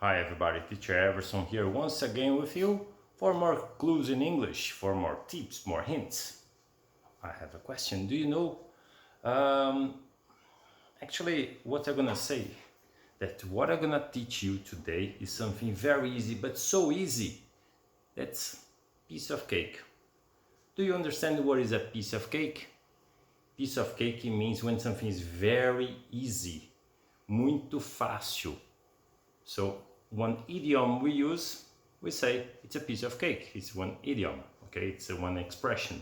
Hi everybody, teacher Everson here once again with you for more clues in English, for more tips, more hints. I have a question. Do you know, actually what I'm gonna say, that what I'm gonna teach you today is something very easy, but so easy, that's piece of cake. Do you understand what is a piece of cake? Piece of cake means when something is very easy, muito fácil. So one idiom we use, we say it's a piece of cake. It's one idiom, okay? It's one expression.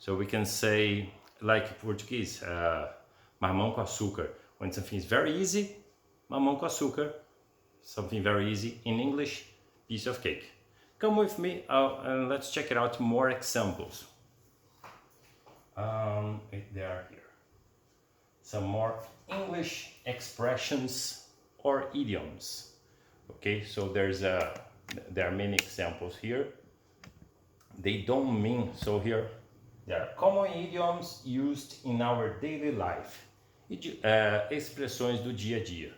So we can say, like Portuguese, mamão com açúcar. When something is very easy, mamão com açúcar. Something very easy. In English, piece of cake. Come with me and let's check it out. More examples. They are here. Some more English expressions or idioms. Okay, so there are many examples here. They don't mean, so here there are common idioms used in our daily life. Expressões do dia a dia.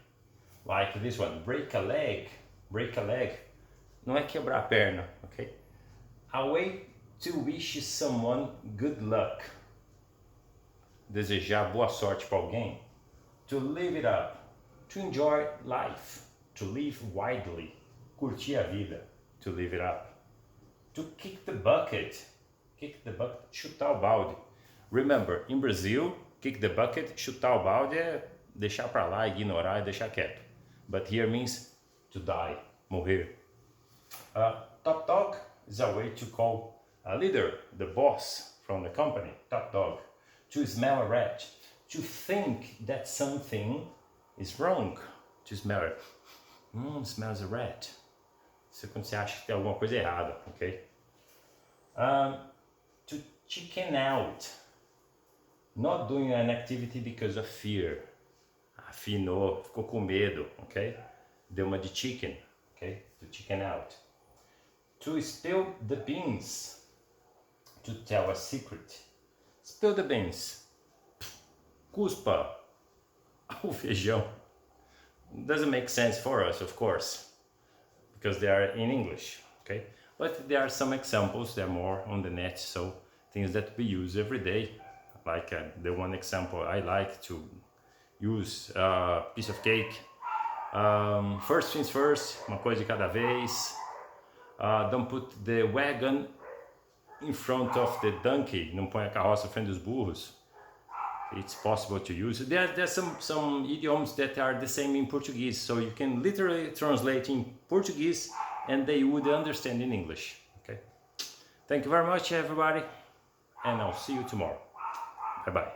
Like this one, break a leg. Break a leg não é quebrar a perna, okay? A way to wish someone good luck. Desejar boa sorte para alguém. To live it up. To enjoy life. To live widely. Curtir a vida. To live it up. To kick the bucket. Kick the bucket. Chutar o balde. Remember, in Brazil, kick the bucket, chutar o balde é deixar para lá, ignorar e deixar quieto. But here means to die. Morrer. Top dog is a way to call a leader, the boss from the company. Top dog. To smell a rat. To think that something is wrong. To smell it. Smells a rat. Isso é quando você acha que tem alguma coisa errada, ok? To chicken out. Not doing an activity because of fear. Afinou, ficou com medo, ok? Deu uma de chicken, ok? To chicken out. To spill the beans. To tell a secret. Spill the beans. Cuspa o feijão. Doesn't make sense for us, of course, because they are in English, okay? But there are some examples, they're more on the net, so things that we use every day, like the one example I like to use, piece of cake. First things first, uma coisa de cada vez. Don't put the wagon in front of the donkey, não põe a carroça à frente dos burros. It's possible to use. There's some idioms that are the same in Portuguese, so you can literally translate in Portuguese and they would understand in English. Okay. Thank you very much, everybody, and I'll see you tomorrow. Bye bye.